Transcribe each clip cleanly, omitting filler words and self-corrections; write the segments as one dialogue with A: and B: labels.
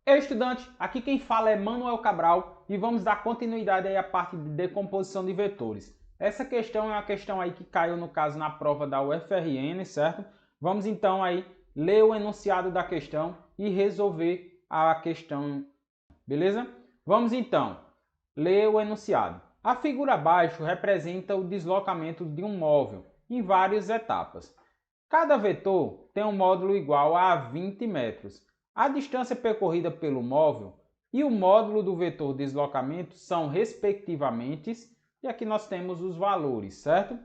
A: Ei, estudante, aqui quem fala é Manuel Cabral e vamos dar continuidade aí à parte de decomposição de vetores. Essa questão é uma questão aí que caiu no caso na prova da UFRN, certo? Vamos então aí ler o enunciado da questão e resolver a questão, beleza? Vamos então ler o enunciado. A figura abaixo representa o deslocamento de um móvel em várias etapas. Cada vetor tem um módulo igual a 20 metros. A distância percorrida pelo móvel e o módulo do vetor deslocamento são respectivamente, e aqui nós temos os valores, certo?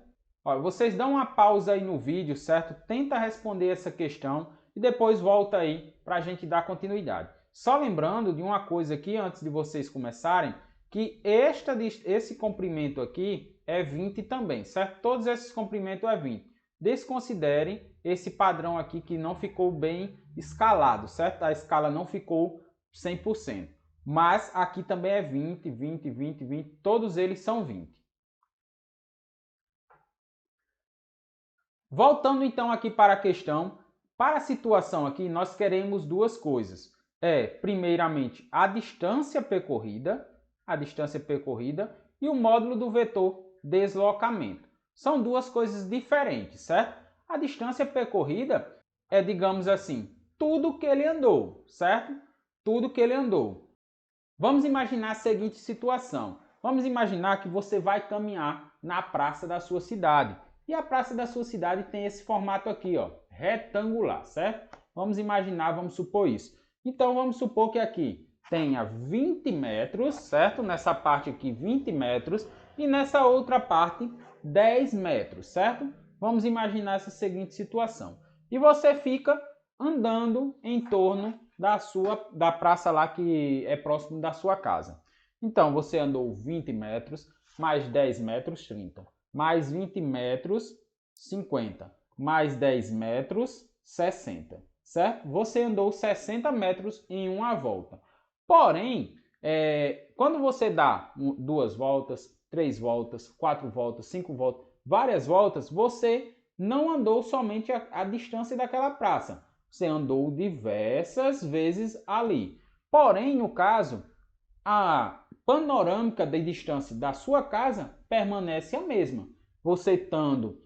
A: Olha, vocês dão uma pausa aí no vídeo, certo? Tenta responder essa questão e depois volta aí para a gente dar continuidade. Só lembrando de uma coisa aqui antes de vocês começarem, que esse comprimento aqui é 20 também, certo? Todos esses comprimentos é 20. Desconsiderem esse padrão aqui que não ficou bem escalado, certo? A escala não ficou 100%. Mas aqui também é 20, 20, 20, 20. Todos eles são 20. Voltando então aqui para a questão. Para a situação aqui, nós queremos duas coisas. Primeiramente, a distância percorrida e o módulo do vetor deslocamento. São duas coisas diferentes, certo? A distância percorrida é, digamos assim, tudo que ele andou, certo? Tudo que ele andou. Vamos imaginar a seguinte situação. Vamos imaginar que você vai caminhar na praça da sua cidade. E a praça da sua cidade tem esse formato aqui, ó, retangular, certo? Vamos imaginar, vamos supor isso. Então, vamos supor que aqui tenha 20 metros, certo? Nessa parte aqui, 20 metros. E nessa outra parte, 10 metros, certo? Vamos imaginar essa seguinte situação. E você fica andando em torno da praça lá que é próximo da sua casa. Então, você andou 20 metros, mais 10 metros, 30. Mais 20 metros, 50. Mais 10 metros, 60. Certo? Você andou 60 metros em uma volta. Porém, quando você dá duas voltas, 3 voltas, 4 voltas, 5 voltas, várias voltas, você não andou somente a distância daquela praça. Você andou diversas vezes ali. Porém, no caso, a panorâmica de distância da sua casa permanece a mesma. Você estando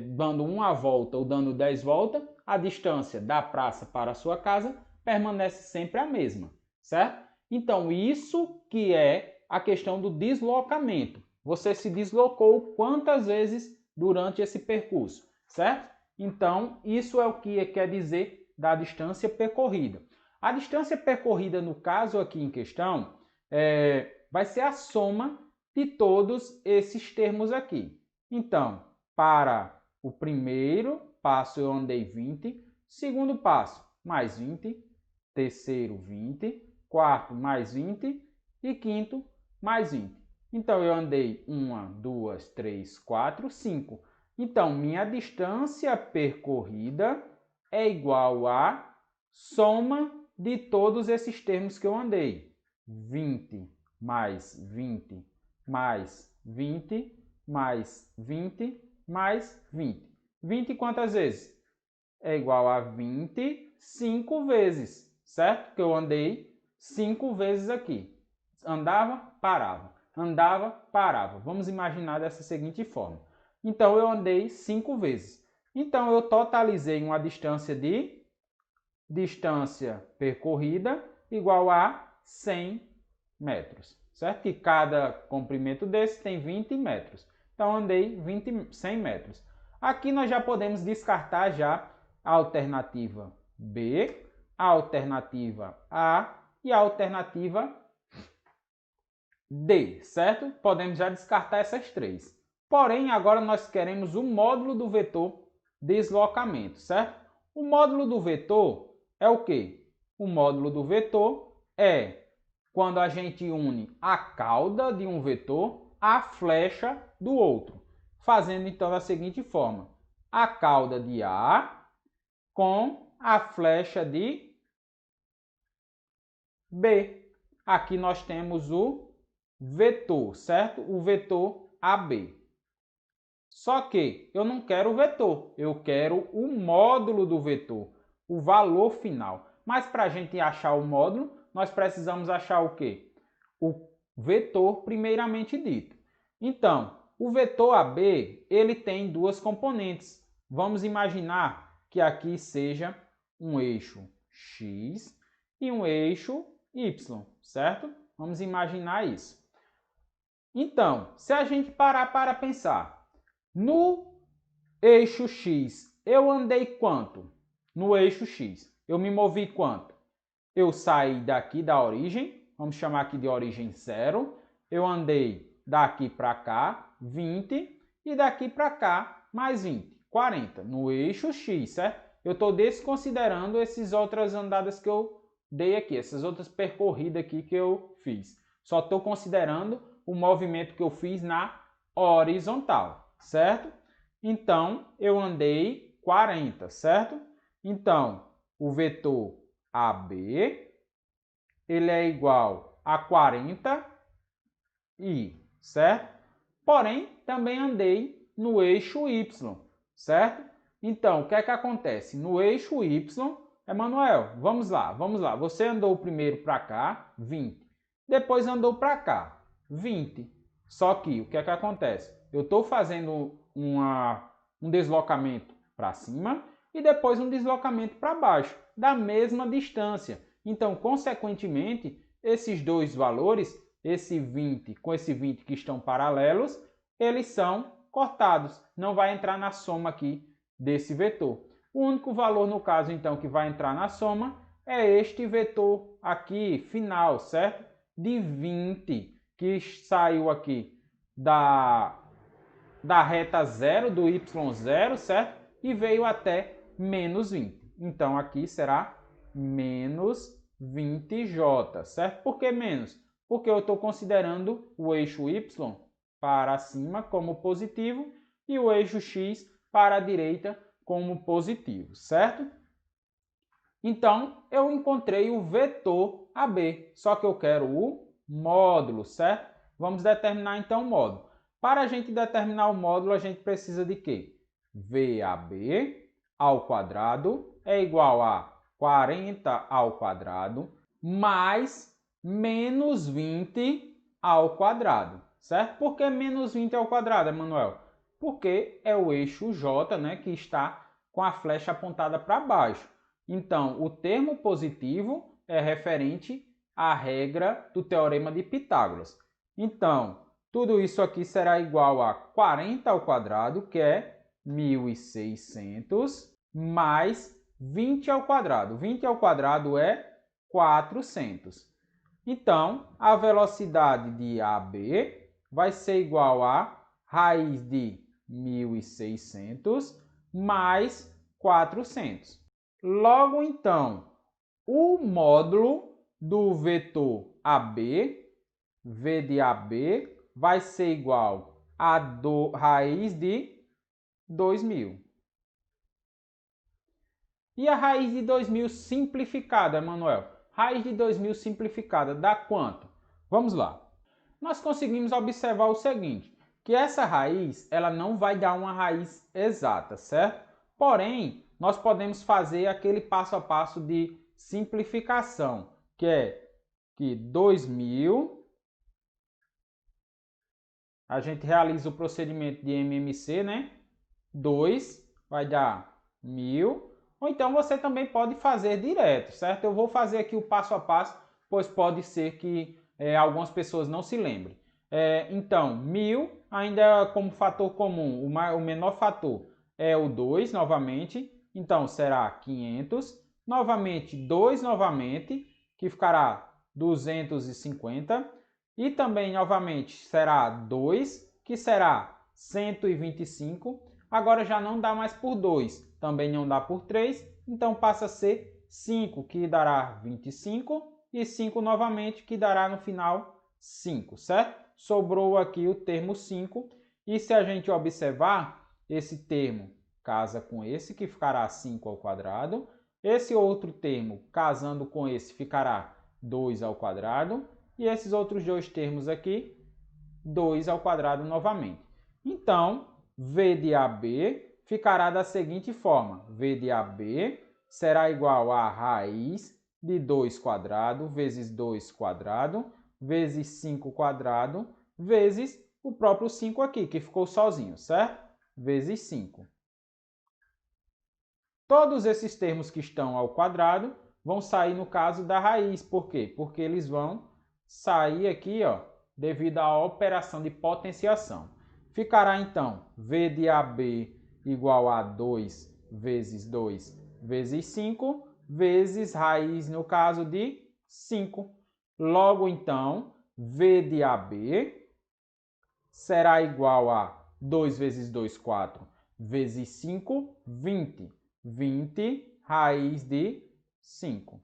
A: dando uma volta ou dando 10 voltas, a distância da praça para a sua casa permanece sempre a mesma, certo? Então, isso que é a questão do deslocamento. Você se deslocou quantas vezes durante esse percurso, certo? Então, isso é o que quer dizer da distância percorrida. A distância percorrida, no caso aqui em questão, vai ser a soma de todos esses termos aqui. Então, para o primeiro passo eu andei 20, segundo passo mais 20, terceiro 20, quarto mais 20 e quinto mais 20. Então, eu andei 1, 2, 3, 4, 5. Então, minha distância percorrida é igual a soma de todos esses termos que eu andei. 20 mais 20 mais 20 mais 20 mais 20. 20 quantas vezes? É igual a 25 vezes, certo? Que eu andei 5 vezes aqui. Andava, parava. Andava, parava. Vamos imaginar dessa seguinte forma. Então, eu andei 5 vezes. Então, eu totalizei uma distância percorrida igual a 100 metros, certo? Que cada comprimento desse tem 20 metros. Então, andei 100 metros. Aqui nós já podemos descartar já a alternativa B, a alternativa A e a alternativa D, certo? Podemos já descartar essas três. Porém, agora nós queremos o módulo do vetor deslocamento, certo? O módulo do vetor é o quê? O módulo do vetor é quando a gente une a cauda de um vetor à flecha do outro, fazendo então da seguinte forma: a cauda de A com a flecha de B. Aqui nós temos o vetor, certo? O vetor AB. Só que eu não quero o vetor, eu quero o módulo do vetor, o valor final. Mas para a gente achar o módulo, nós precisamos achar o quê? O vetor primeiramente dito. Então, o vetor AB, ele tem duas componentes. Vamos imaginar que aqui seja um eixo X e um eixo Y, certo? Vamos imaginar isso. Então, se a gente parar para pensar, no eixo X, eu andei quanto? No eixo X, eu me movi quanto? Eu saí daqui da origem, vamos chamar aqui de origem 0, eu andei daqui para cá, 20, e daqui para cá, mais 20, 40, no eixo X, certo? Eu estou desconsiderando essas outras andadas que eu dei aqui, essas outras percorridas aqui que eu fiz. Só estou considerando o movimento que eu fiz na horizontal, certo? Então, eu andei 40, certo? Então, o vetor AB, ele é igual a 40i, certo? Porém, também andei no eixo Y, certo? Então, o que é que acontece? No eixo Y, Emanuel, vamos lá. Você andou primeiro para cá, 20. Depois andou para cá, 20. Só que, o que é que acontece? Eu estou fazendo um deslocamento para cima e depois um deslocamento para baixo, da mesma distância. Então, consequentemente, esses dois valores, esse 20 com esse 20 que estão paralelos, eles são cortados. Não vai entrar na soma aqui desse vetor. O único valor, no caso, então, que vai entrar na soma é este vetor aqui, final, certo? De 20, que saiu aqui da reta 0, do y0, certo? E veio até menos 20. Então, aqui será menos 20j, certo? Por que menos? Porque eu estou considerando o eixo y para cima como positivo e o eixo x para a direita como positivo, certo? Então, eu encontrei o vetor AB, só que eu quero o módulo, certo? Vamos determinar então o módulo. Para a gente determinar o módulo, a gente precisa de quê? VAB ao quadrado é igual a 40 ao quadrado mais menos 20 ao quadrado, certo? Por que menos 20 ao quadrado, Emanuel? Porque é o eixo J, né, que está com a flecha apontada para baixo. Então, o termo positivo é referente à regra do Teorema de Pitágoras. Então, tudo isso aqui será igual a 40 ao quadrado, que é 1.600, mais 20 ao quadrado. 20 ao quadrado é 400. Então, a velocidade de AB vai ser igual a raiz de 1.600 mais 400. Logo, então, o módulo do vetor AB, V de AB, vai ser igual a raiz de 2.000. E a raiz de 2.000 simplificada, Emanuel? Raiz de 2.000 simplificada dá quanto? Vamos lá. Nós conseguimos observar o seguinte, que essa raiz ela não vai dar uma raiz exata, certo? Porém, nós podemos fazer aquele passo a passo de simplificação, que é que 2.000, a gente realiza o procedimento de MMC, né? 2 vai dar 1.000, ou então você também pode fazer direto, certo? Eu vou fazer aqui o passo a passo, pois pode ser que algumas pessoas não se lembrem. Então, 1.000 ainda como fator comum, o menor fator é o 2 novamente, então será 500, novamente 2 novamente, que ficará 250, e também novamente será 2, que será 125, agora já não dá mais por 2, também não dá por 3, então passa a ser 5, que dará 25, e 5 novamente, que dará no final 5, certo? Sobrou aqui o termo 5, e se a gente observar, esse termo casa com esse, que ficará 5 ao quadrado, esse outro termo casando com esse ficará 2 ao quadrado, e esses outros dois termos aqui, 2 ao quadrado novamente. Então, V de AB ficará da seguinte forma, V de AB será igual a raiz de 2 quadrado vezes 2 quadrado vezes 5 quadrado vezes o próprio 5 aqui, que ficou sozinho, certo? Vezes 5. Todos esses termos que estão ao quadrado vão sair no caso da raiz. Por quê? Porque eles vão sair aqui, ó, devido à operação de potenciação. Ficará então V de AB igual a 2 vezes 2 vezes 5 vezes raiz, no caso de 5. Logo, então, V de AB será igual a 2 vezes 2, 4, vezes 5, 20. 20 raiz de 5.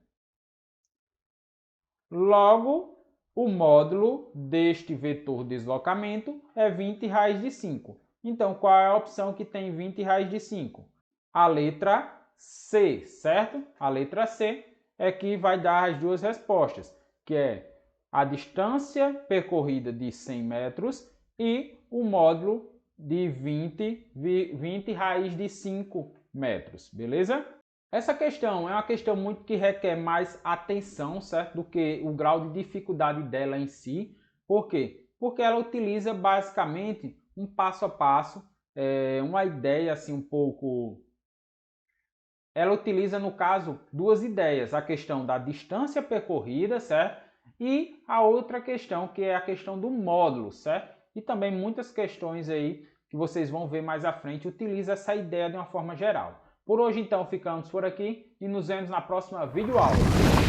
A: Logo, o módulo deste vetor deslocamento é 20 raiz de 5. Então, qual é a opção que tem 20 raiz de 5? A letra C, certo? A letra C é que vai dar as duas respostas, que é a distância percorrida de 100 metros e o módulo de 20 raiz de 5 metros, beleza? Essa questão é uma questão muito que requer mais atenção, certo? Do que o grau de dificuldade dela em si. Por quê? Porque ela utiliza basicamente um passo a passo, uma ideia assim um pouco... Ela utiliza, no caso, duas ideias. A questão da distância percorrida, certo? E a outra questão, que é a questão do módulo, certo? E também muitas questões aí que vocês vão ver mais à frente utiliza essa ideia de uma forma geral. Por hoje, então, ficamos por aqui e nos vemos na próxima videoaula.